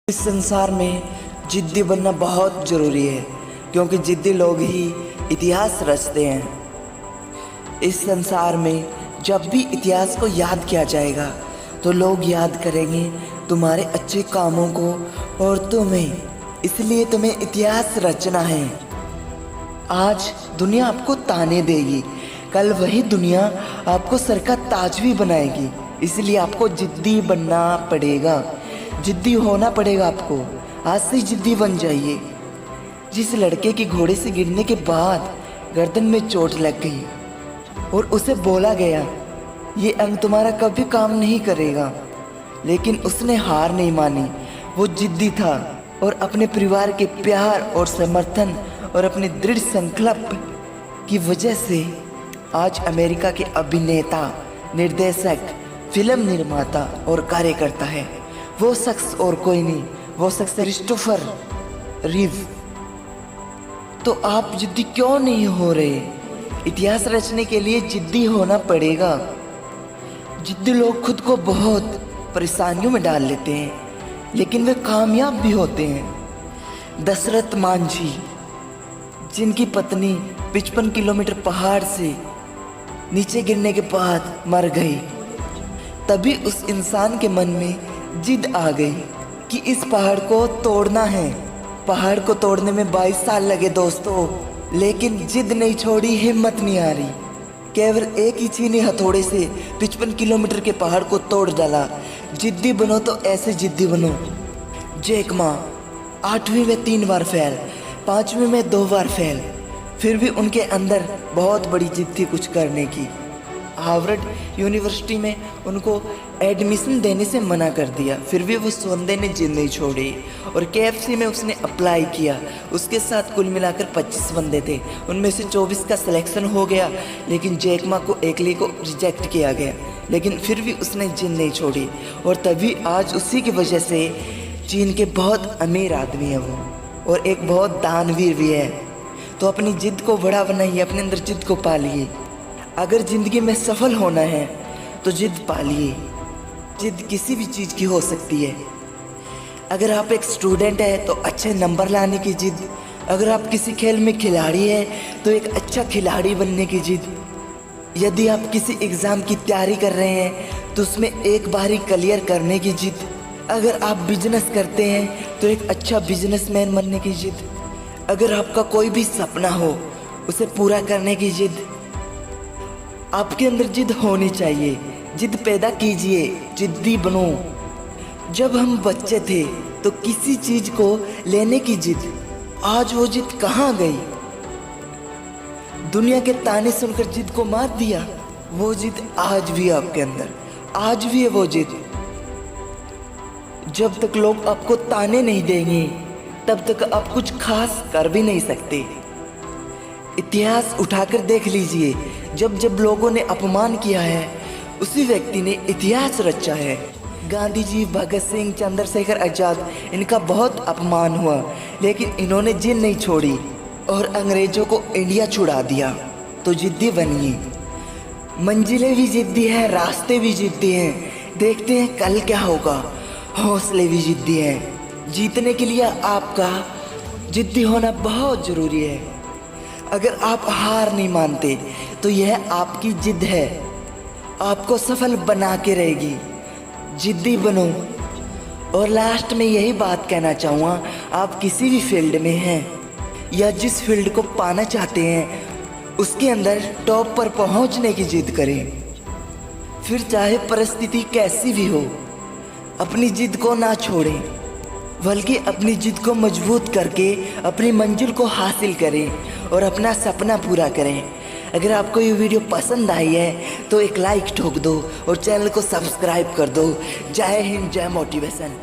इस संसार में जिद्दी बनना बहुत ज़रूरी है, क्योंकि जिद्दी लोग ही इतिहास रचते हैं। इस संसार में जब भी इतिहास को याद किया जाएगा तो लोग याद करेंगे तुम्हारे अच्छे कामों को और तुम्हें। इसलिए तुम्हें इतिहास रचना है। आज दुनिया आपको ताने देगी, कल वही दुनिया आपको सर का ताज भी बनाएगी। इसलिए आपको जिद्दी बनना पड़ेगा, जिद्दी होना पड़ेगा आपको। आज से जिद्दी बन जाइए। जिस लड़के की घोड़े से गिरने के बाद गर्दन में चोट लग गई और उसे बोला गया ये अंग तुम्हारा कभी काम नहीं करेगा, लेकिन उसने हार नहीं मानी। वो जिद्दी था और अपने परिवार के प्यार और समर्थन और अपने दृढ़ संकल्प की वजह से आज अमेरिका के अभिनेता, निर्देशक, फिल्म निर्माता और कार्यकर्ता है। वो शख्स और कोई नहीं, वो शख्स क्रिस्टोफर रीव। तो आप जिद्दी क्यों नहीं हो रहे? इतिहास रचने के लिए जिद्दी होना पड़ेगा। जिद्दी लोग खुद को बहुत परेशानियों में डाल लेते हैं, लेकिन वे कामयाब भी होते हैं। दशरथ मांझी, जिनकी पत्नी 55 किलोमीटर पहाड़ से नीचे गिरने के बाद मर गई, तभी उस इंसान के मन में जिद आ गई कि इस पहाड़ को तोड़ना है। पहाड़ को तोड़ने में 22 साल लगे दोस्तों, लेकिन जिद नहीं छोड़ी, हिम्मत नहीं आ रही। केवल एक ही छीनी हथौड़े से 55 किलोमीटर के पहाड़ को तोड़ डाला। जिद्दी बनो तो ऐसे जिद्दी बनो। जैक मा 8वीं में 3 बार फेल, 5वीं में 2 बार फेल, फिर भी उनके अंदर बहुत बड़ी जिद थी कुछ करने की। हार्वर्ड यूनिवर्सिटी में उनको एडमिशन देने से मना कर दिया, फिर भी वो सोंदे ने जिद नहीं छोड़ी और केएफसी में उसने अप्लाई किया। उसके साथ कुल मिलाकर 25 बंदे थे, उनमें से 24 का सिलेक्शन हो गया, लेकिन जैक मा को एकली को रिजेक्ट किया गया। लेकिन फिर भी उसने जिद नहीं छोड़ी और तभी आज उसी की वजह से चीन के बहुत अमीर आदमी है वो, और एक बहुत दानवीर भी है। तो अपनी जिद को बड़ा बनाइए, अपने अंदर जिद को पालिए। अगर ज़िंदगी में सफल होना है तो जिद पालिए। जिद किसी भी चीज़ की हो सकती है। अगर आप एक स्टूडेंट है तो अच्छे नंबर लाने की जिद। अगर आप किसी खेल में खिलाड़ी है तो एक अच्छा खिलाड़ी बनने की जिद। यदि आप किसी एग्ज़ाम की तैयारी कर रहे हैं तो उसमें एक बार ही क्लियर करने की जिद। अगर आप बिजनेस करते हैं तो एक अच्छा बिजनेसमैन बनने की जिद। अगर आपका कोई भी सपना हो उसे पूरा करने की जिद। आपके अंदर जिद होनी चाहिए। जिद पैदा कीजिए, जिद्दी बनो। जब हम बच्चे थे तो किसी चीज को लेने की जिद, आज वो जिद कहाँ गई? दुनिया के ताने सुनकर जिद को मार दिया। वो जिद आज भी आपके अंदर, आज भी है वो जिद। जब तक लोग आपको ताने नहीं देंगे तब तक आप कुछ खास कर भी नहीं सकते। इतिहास उठाकर देख लीजिए, जब जब लोगों ने अपमान किया है उसी व्यक्ति ने इतिहास रचा है। गांधी जी, भगत सिंह, चंद्रशेखर आजाद, इनका बहुत अपमान हुआ, लेकिन इन्होंने जिद नहीं छोड़ी और अंग्रेजों को इंडिया छुड़ा दिया। तो जिद्दी बनिए। मंजिलें भी जिद्दी हैं, रास्ते भी जिद्दी हैं, देखते हैं कल क्या होगा। हौसले भी जिद्दी हैं। जीतने के लिए आपका जिद्दी होना बहुत ज़रूरी है। अगर आप हार नहीं मानते तो यह आपकी जिद है, आपको सफल बना के रहेगी। जिद्दी बनो। और लास्ट में यही बात कहना चाहूँगा, आप किसी भी फील्ड में हैं या जिस फील्ड को पाना चाहते हैं उसके अंदर टॉप पर पहुँचने की जिद करें। फिर चाहे परिस्थिति कैसी भी हो, अपनी जिद को ना छोड़ें, बल्कि अपनी जिद को मजबूत करके अपनी मंजिल को हासिल करें और अपना सपना पूरा करें। अगर आपको ये वीडियो पसंद आई है तो एक लाइक ठोक दो और चैनल को सब्सक्राइब कर दो। जय हिंद, जय मोटिवेशन।